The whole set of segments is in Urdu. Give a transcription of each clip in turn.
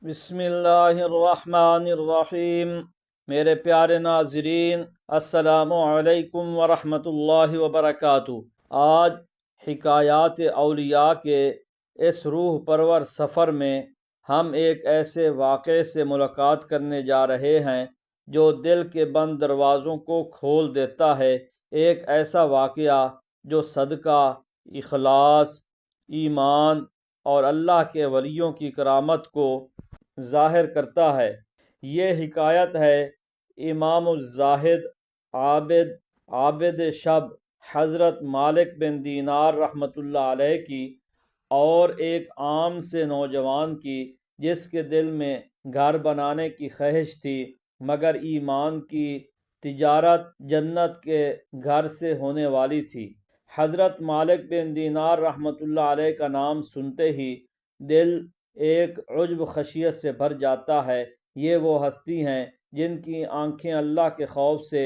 بسم اللہ الرحمن الرحیم۔ میرے پیارے ناظرین، السلام علیکم ورحمۃ اللہ وبرکاتہ۔ آج حکایات اولیاء کے اس روح پرور سفر میں ہم ایک ایسے واقعے سے ملاقات کرنے جا رہے ہیں جو دل کے بند دروازوں کو کھول دیتا ہے۔ ایک ایسا واقعہ جو صدقہ، اخلاص، ایمان اور اللہ کے ولیوں کی کرامت کو ظاہر کرتا ہے۔ یہ حکایت ہے امام الزاہد، عابد شب حضرت مالک بن دینار رحمۃ اللہ علیہ کی، اور ایک عام سے نوجوان کی جس کے دل میں گھر بنانے کی خواہش تھی، مگر ایمان کی تجارت جنت کے گھر سے ہونے والی تھی۔ حضرت مالک بن دینار رحمۃ اللہ علیہ کا نام سنتے ہی دل ایک عجب خشیت سے بھر جاتا ہے۔ یہ وہ ہستی ہیں جن کی آنکھیں اللہ کے خوف سے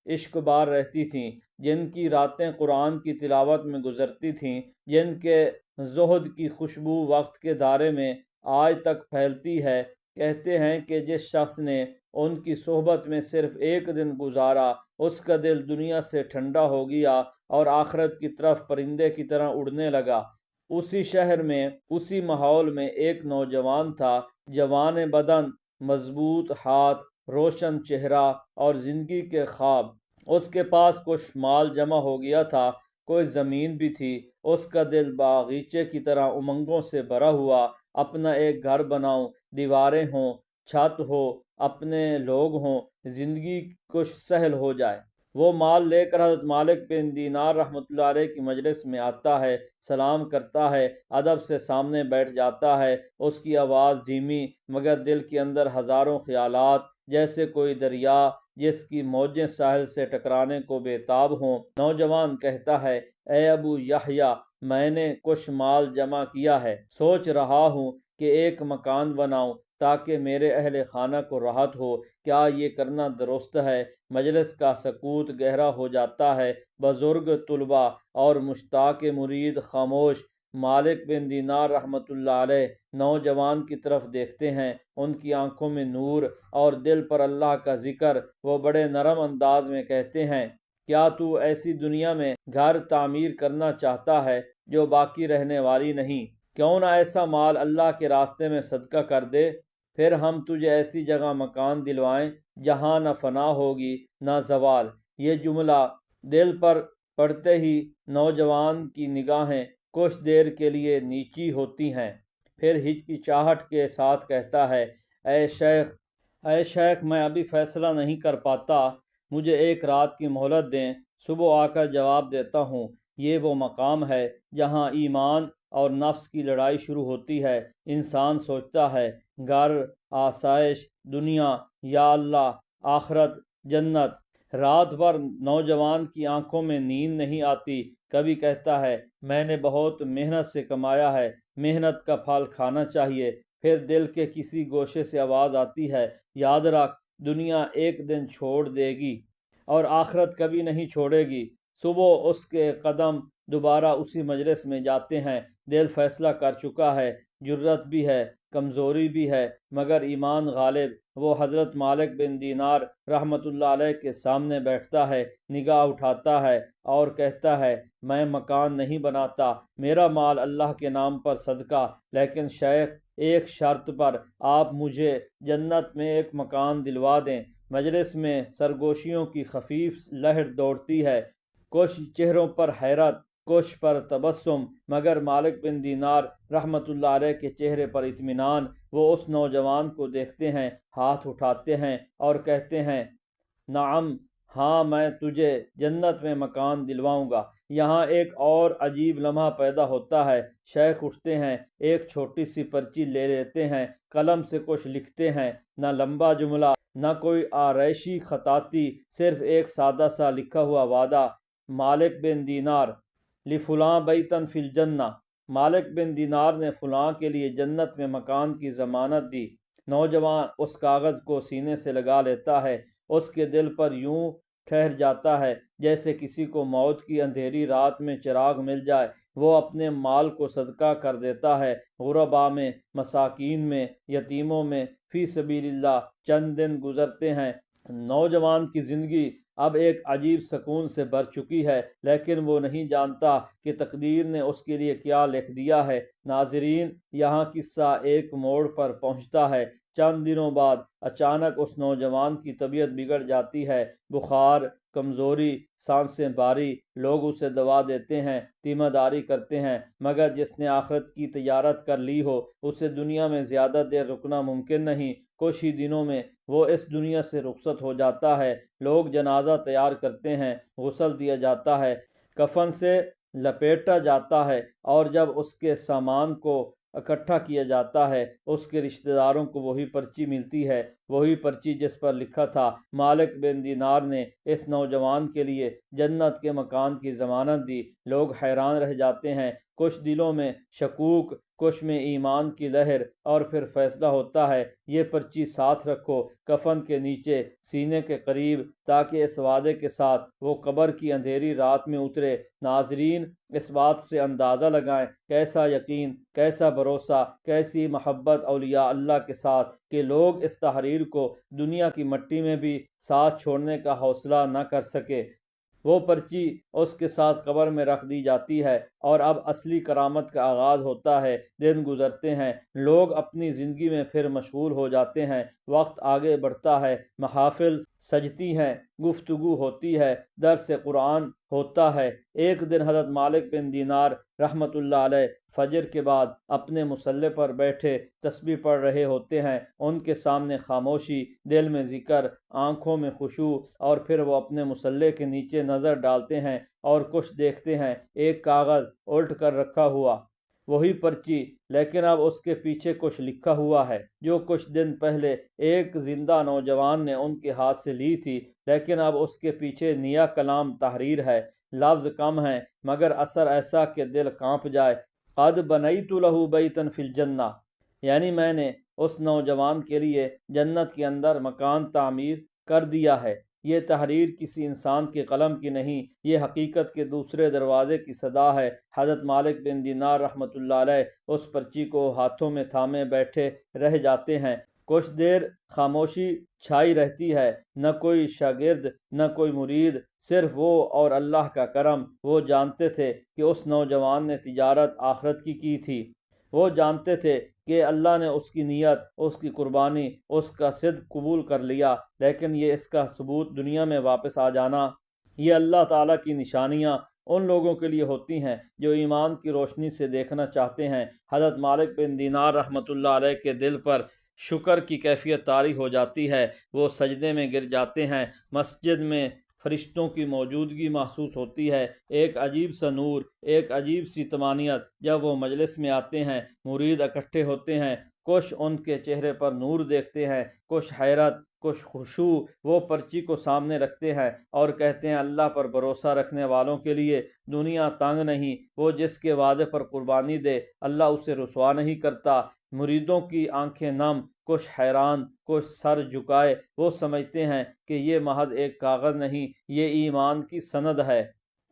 عشق بار رہتی تھیں، جن کی راتیں قرآن کی تلاوت میں گزرتی تھیں، جن کے زہد کی خوشبو وقت کے دائرے میں آج تک پھیلتی ہے۔ کہتے ہیں کہ جس شخص نے ان کی صحبت میں صرف ایک دن گزارا، اس کا دل دنیا سے ٹھنڈا ہو گیا اور آخرت کی طرف پرندے کی طرح اڑنے لگا۔ اسی شہر میں، اسی ماحول میں ایک نوجوان تھا، جوان بدن، مضبوط ہاتھ، روشن چہرہ اور زندگی کے خواب۔ اس کے پاس کچھ مال جمع ہو گیا تھا، کوئی زمین بھی تھی۔ اس کا دل باغیچے کی طرح امنگوں سے بھرا ہوا۔ اپنا ایک گھر بناؤں، دیواریں ہوں، چھت ہو، اپنے لوگ ہوں، زندگی کچھ سہل ہو جائے۔ وہ مال لے کر حضرت مالک بن دینار رحمۃ اللہ علیہ کی مجلس میں آتا ہے، سلام کرتا ہے، ادب سے سامنے بیٹھ جاتا ہے۔ اس کی آواز دھیمی، مگر دل کے اندر ہزاروں خیالات، جیسے کوئی دریا جس کی موجیں ساحل سے ٹکرانے کو بےتاب ہوں۔ نوجوان کہتا ہے، اے ابو یحییٰ، میں نے کچھ مال جمع کیا ہے، سوچ رہا ہوں کہ ایک مکان بناؤں تاکہ میرے اہل خانہ کو راحت ہو۔ کیا یہ کرنا درست ہے؟ مجلس کا سکوت گہرا ہو جاتا ہے۔ بزرگ، طلباء اور مشتاق مرید خاموش۔ مالک بن دینار رحمۃ اللہ علیہ نوجوان کی طرف دیکھتے ہیں، ان کی آنکھوں میں نور اور دل پر اللہ کا ذکر۔ وہ بڑے نرم انداز میں کہتے ہیں، کیا تو ایسی دنیا میں گھر تعمیر کرنا چاہتا ہے جو باقی رہنے والی نہیں؟ کیوں نہ ایسا مال اللہ کے راستے میں صدقہ کر دے، پھر ہم تجھے ایسی جگہ مکان دلوائیں جہاں نہ فنا ہوگی نہ زوال۔ یہ جملہ دل پر پڑتے ہی نوجوان کی نگاہیں کچھ دیر کے لیے نیچی ہوتی ہیں، پھر ہچکچاہٹ کے ساتھ کہتا ہے، اے شیخ، میں ابھی فیصلہ نہیں کر پاتا، مجھے ایک رات کی مہلت دیں، صبح آ کر جواب دیتا ہوں۔ یہ وہ مقام ہے جہاں ایمان اور نفس کی لڑائی شروع ہوتی ہے۔ انسان سوچتا ہے، گھر، آسائش، دنیا، یا اللہ، آخرت، جنت۔ رات بھر نوجوان کی آنکھوں میں نیند نہیں آتی۔ کبھی کہتا ہے، میں نے بہت محنت سے کمایا ہے، محنت کا پھل کھانا چاہیے۔ پھر دل کے کسی گوشے سے آواز آتی ہے، یاد رکھ، دنیا ایک دن چھوڑ دے گی اور آخرت کبھی نہیں چھوڑے گی۔ صبح اس کے قدم دوبارہ اسی مجلس میں جاتے ہیں۔ دل فیصلہ کر چکا ہے، جرت بھی ہے، کمزوری بھی ہے، مگر ایمان غالب۔ وہ حضرت مالک بن دینار رحمۃ اللہ علیہ کے سامنے بیٹھتا ہے، نگاہ اٹھاتا ہے اور کہتا ہے، میں مکان نہیں بناتا، میرا مال اللہ کے نام پر صدقہ، لیکن شیخ، ایک شرط پر، آپ مجھے جنت میں ایک مکان دلوا دیں۔ مجلس میں سرگوشیوں کی خفیف لہر دوڑتی ہے، کچھ چہروں پر حیرت، کچھ پر تبسم، مگر مالک بن دینار رحمۃ اللہ علیہ کے چہرے پر اطمینان۔ وہ اس نوجوان کو دیکھتے ہیں، ہاتھ اٹھاتے ہیں اور کہتے ہیں، نعم، ہاں، میں تجھے جنت میں مکان دلواؤں گا۔ یہاں ایک اور عجیب لمحہ پیدا ہوتا ہے۔ شیخ اٹھتے ہیں، ایک چھوٹی سی پرچی لے لیتے ہیں، قلم سے کچھ لکھتے ہیں، نہ لمبا جملہ، نہ کوئی آرائشی خطاطی، صرف ایک سادہ سا لکھا ہوا وعدہ، مالک بن دینار، لفلاں بیتن فی الجنہ۔ مالک بن دینار نے فلاں کے لیے جنت میں مکان کی ضمانت دی۔ نوجوان اس کاغذ کو سینے سے لگا لیتا ہے، اس کے دل پر یوں ٹھہر جاتا ہے، جیسے کسی کو موت کی اندھیری رات میں چراغ مل جائے، وہ اپنے مال کو صدقہ کر دیتا ہے، غرباء میں، مساکین میں، یتیموں میں، فی سبیل اللہ۔ چند دن گزرتے ہیں، نوجوان کی زندگی اب ایک عجیب سکون سے بھر چکی ہے، لیکن وہ نہیں جانتا کہ تقدیر نے اس کے لیے کیا لکھ دیا ہے۔ ناظرین، یہاں قصہ ایک موڑ پر پہنچتا ہے۔ چند دنوں بعد اچانک اس نوجوان کی طبیعت بگڑ جاتی ہے، بخار، کمزوری، سانسیں بھاری۔ لوگ اسے دوا دیتے ہیں، تیمہ داری کرتے ہیں، مگر جس نے آخرت کی تجارت کر لی ہو اسے دنیا میں زیادہ دیر رکنا ممکن نہیں۔ کچھ ہی دنوں میں وہ اس دنیا سے رخصت ہو جاتا ہے۔ لوگ جنازہ تیار کرتے ہیں، غسل دیا جاتا ہے، کفن سے لپیٹا جاتا ہے، اور جب اس کے سامان کو اکٹھا کیا جاتا ہے، اس کے رشتہ داروں کو وہی پرچی ملتی ہے، وہی پرچی جس پر لکھا تھا مالک بن دینار نے اس نوجوان کے لیے جنت کے مکان کی ضمانت دی۔ لوگ حیران رہ جاتے ہیں، کچھ دلوں میں شکوک، کچھ میں ایمان کی لہر، اور پھر فیصلہ ہوتا ہے یہ پرچی ساتھ رکھو کفن کے نیچے سینے کے قریب، تاکہ اس وعدے کے ساتھ وہ قبر کی اندھیری رات میں اترے۔ ناظرین، اس بات سے اندازہ لگائیں کیسا یقین، کیسا بھروسہ، کیسی محبت اولیاء اللہ کے ساتھ کہ لوگ اس تحریر کو دنیا کی مٹی میں بھی ساتھ چھوڑنے کا حوصلہ نہ کر سکے۔ وہ پرچی اس کے ساتھ قبر میں رکھ دی جاتی ہے، اور اب اصلی کرامت کا آغاز ہوتا ہے۔ دن گزرتے ہیں، لوگ اپنی زندگی میں پھر مشغول ہو جاتے ہیں، وقت آگے بڑھتا ہے، محافل سجتی ہیں، گفتگو ہوتی ہے، درس قرآن ہوتا ہے۔ ایک دن حضرت مالک بن دینار رحمۃ اللہ علیہ فجر کے بعد اپنے مصلی پر بیٹھے تسبیح پڑھ رہے ہوتے ہیں۔ ان کے سامنے خاموشی، دل میں ذکر، آنکھوں میں خشوع، اور پھر وہ اپنے مصلی کے نیچے نظر ڈالتے ہیں اور کچھ دیکھتے ہیں، ایک کاغذ الٹ کر رکھا ہوا، وہی پرچی، لیکن اب اس کے پیچھے کچھ لکھا ہوا ہے جو کچھ دن پہلے ایک زندہ نوجوان نے ان کے ہاتھ سے لی تھی، لیکن اب اس کے پیچھے نیا کلام تحریر ہے۔ لفظ کم ہیں مگر اثر ایسا کہ دل کانپ جائے۔ قد بنیت لہ بیتا فی الجنہ، یعنی میں نے اس نوجوان کے لیے جنت کے اندر مکان تعمیر کر دیا ہے۔ یہ تحریر کسی انسان کے قلم کی نہیں، یہ حقیقت کے دوسرے دروازے کی صدا ہے۔ حضرت مالک بن دینار رحمۃ اللہ علیہ اس پرچی کو ہاتھوں میں تھامے بیٹھے رہ جاتے ہیں۔ کچھ دیر خاموشی چھائی رہتی ہے، نہ کوئی شاگرد، نہ کوئی مرید، صرف وہ اور اللہ کا کرم۔ وہ جانتے تھے کہ اس نوجوان نے تجارت آخرت کی تھی، وہ جانتے تھے کہ اللہ نے اس کی نیت، اس کی قربانی، اس کا صدق قبول کر لیا، لیکن یہ اس کا ثبوت دنیا میں واپس آ جانا، یہ اللہ تعالیٰ کی نشانیاں ان لوگوں کے لیے ہوتی ہیں جو ایمان کی روشنی سے دیکھنا چاہتے ہیں۔ حضرت مالک بن دینار رحمۃ اللہ علیہ کے دل پر شکر کی کیفیت طاری ہو جاتی ہے، وہ سجدے میں گر جاتے ہیں۔ مسجد میں فرشتوں کی موجودگی محسوس ہوتی ہے، ایک عجیب سا نور، ایک عجیب سی طمانینت۔ جب وہ مجلس میں آتے ہیں، مرید اکٹھے ہوتے ہیں، کچھ ان کے چہرے پر نور دیکھتے ہیں، کچھ حیرت، کچھ خشوع۔ وہ پرچی کو سامنے رکھتے ہیں اور کہتے ہیں اللہ پر بھروسہ رکھنے والوں کے لیے دنیا تنگ نہیں، وہ جس کے وعدے پر قربانی دے اللہ اسے رسوا نہیں کرتا۔ مریدوں کی آنکھیں نم، کچھ حیران، کچھ سر جھکائے۔ وہ سمجھتے ہیں کہ یہ محض ایک کاغذ نہیں، یہ ایمان کی سند ہے۔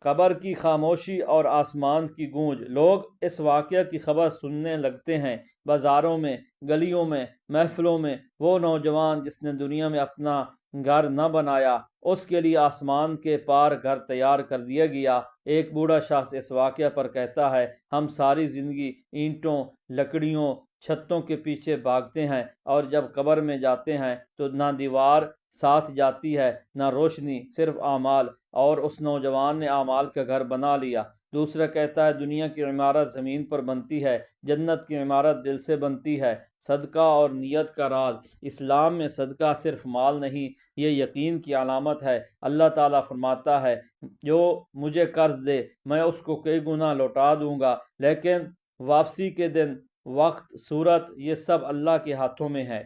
قبر کی خاموشی اور آسمان کی گونج، لوگ اس واقعہ کی خبر سننے لگتے ہیں۔ بازاروں میں، گلیوں میں، محفلوں میں، وہ نوجوان جس نے دنیا میں اپنا گھر نہ بنایا، اس کے لیے آسمان کے پار گھر تیار کر دیا گیا۔ ایک بوڑھا شخص اس واقعہ پر کہتا ہے، ہم ساری زندگی اینٹوں، لکڑیوں، چھتوں کے پیچھے بھاگتے ہیں، اور جب قبر میں جاتے ہیں تو نہ دیوار ساتھ جاتی ہے، نہ روشنی، صرف اعمال، اور اس نوجوان نے اعمال کا گھر بنا لیا۔ دوسرا کہتا ہے دنیا کی عمارت زمین پر بنتی ہے، جنت کی عمارت دل سے بنتی ہے۔ صدقہ اور نیت کا راز، اسلام میں صدقہ صرف مال نہیں، یہ یقین کی علامت ہے۔ اللہ تعالیٰ فرماتا ہے جو مجھے قرض دے میں اس کو کئی گنا لوٹا دوں گا، لیکن واپسی کے دن، وقت، صورت، یہ سب اللہ کے ہاتھوں میں ہے۔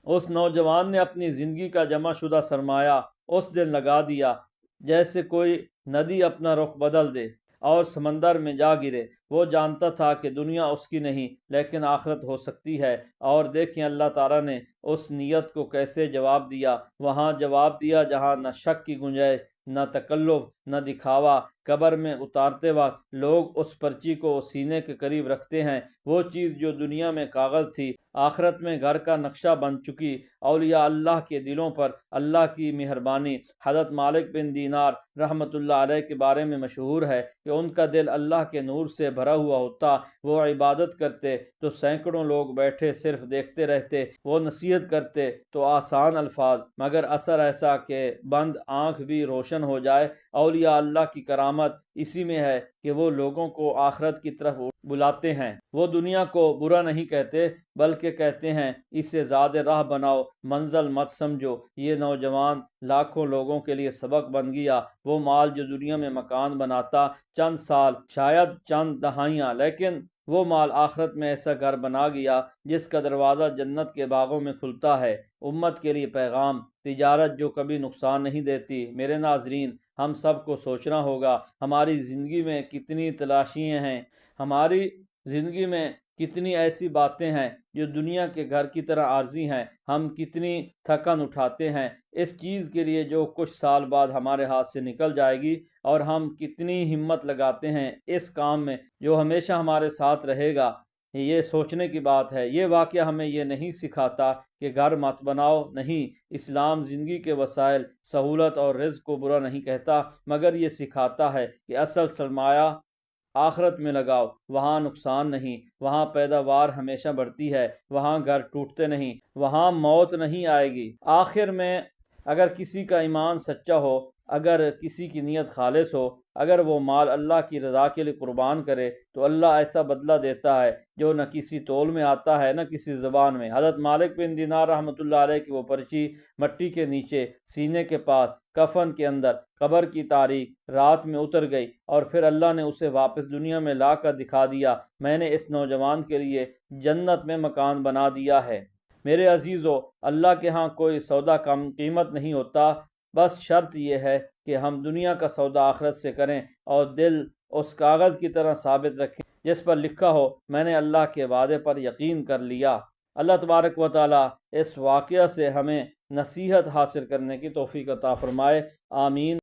اس نوجوان نے اپنی زندگی کا جمع شدہ سرمایہ اس دن لگا دیا جیسے کوئی ندی اپنا رخ بدل دے اور سمندر میں جا گرے۔ وہ جانتا تھا کہ دنیا اس کی نہیں لیکن آخرت ہو سکتی ہے، اور دیکھیں اللہ تعالیٰ نے اس نیت کو کیسے جواب دیا، وہاں جواب دیا جہاں نہ شک کی گنجائش، نہ تکلف، نہ دکھاوا۔ قبر میں اتارتے وقت لوگ اس پرچی کو سینے کے قریب رکھتے ہیں، وہ چیز جو دنیا میں کاغذ تھی آخرت میں گھر کا نقشہ بن چکی۔ اولیاء اللہ کے دلوں پر اللہ کی مہربانی۔ حضرت مالک بن دینار رحمۃ اللہ علیہ کے بارے میں مشہور ہے کہ ان کا دل اللہ کے نور سے بھرا ہوا ہوتا، وہ عبادت کرتے تو سینکڑوں لوگ بیٹھے صرف دیکھتے رہتے، وہ نصیحت کرتے تو آسان الفاظ مگر اثر ایسا کہ بند آنکھ بھی روشن ہو جائے۔ اولیاء اللہ کی کرامت اسی میں ہے کہ وہ لوگوں کو آخرت کی طرف بلاتے ہیں، وہ دنیا کو برا نہیں کہتے بلکہ کہتے ہیں اسے زیادہ راہ بناؤ، منزل مت سمجھو۔ یہ نوجوان لاکھوں لوگوں کے لیے سبق بن گیا۔ وہ مال جو دنیا میں مکان بناتا چند سال، شاید چند دہائیاں، لیکن وہ مال آخرت میں ایسا گھر بنا گیا جس کا دروازہ جنت کے باغوں میں کھلتا ہے۔ امت کے لیے پیغام، تجارت جو کبھی نقصان نہیں دیتی۔ میرے ناظرین، ہم سب کو سوچنا ہوگا ہماری زندگی میں کتنی تلاشیاں ہیں، ہماری زندگی میں کتنی ایسی باتیں ہیں جو دنیا کے گھر کی طرح عارضی ہیں، ہم کتنی تھکن اٹھاتے ہیں اس چیز کے لیے جو کچھ سال بعد ہمارے ہاتھ سے نکل جائے گی، اور ہم کتنی ہمت لگاتے ہیں اس کام میں جو ہمیشہ ہمارے ساتھ رہے گا۔ یہ سوچنے کی بات ہے۔ یہ واقعہ ہمیں یہ نہیں سکھاتا کہ گھر مت بناؤ، نہیں، اسلام زندگی کے وسائل، سہولت اور رزق کو برا نہیں کہتا، مگر یہ سکھاتا ہے کہ اصل سرمایہ آخرت میں لگاؤ، وہاں نقصان نہیں، وہاں پیداوار ہمیشہ بڑھتی ہے، وہاں گھر ٹوٹتے نہیں، وہاں موت نہیں آئے گی۔ آخر میں اگر کسی کا ایمان سچا ہو، اگر کسی کی نیت خالص ہو، اگر وہ مال اللہ کی رضا کے لیے قربان کرے تو اللہ ایسا بدلہ دیتا ہے جو نہ کسی تول میں آتا ہے نہ کسی زبان میں۔ حضرت مالک بن دینار رحمۃ اللہ علیہ کی وہ پرچی مٹی کے نیچے، سینے کے پاس، کفن کے اندر، قبر کی تاریک رات میں اتر گئی، اور پھر اللہ نے اسے واپس دنیا میں لا کر دکھا دیا، میں نے اس نوجوان کے لیے جنت میں مکان بنا دیا ہے۔ میرے عزیزو، اللہ کے ہاں کوئی سودا کم قیمت نہیں ہوتا، بس شرط یہ ہے کہ ہم دنیا کا سودا آخرت سے کریں اور دل اس کاغذ کی طرح ثابت رکھیں جس پر لکھا ہو میں نے اللہ کے وعدے پر یقین کر لیا۔ اللہ تبارک و تعالی اس واقعہ سے ہمیں نصیحت حاصل کرنے کی توفیق عطا فرمائے، آمین۔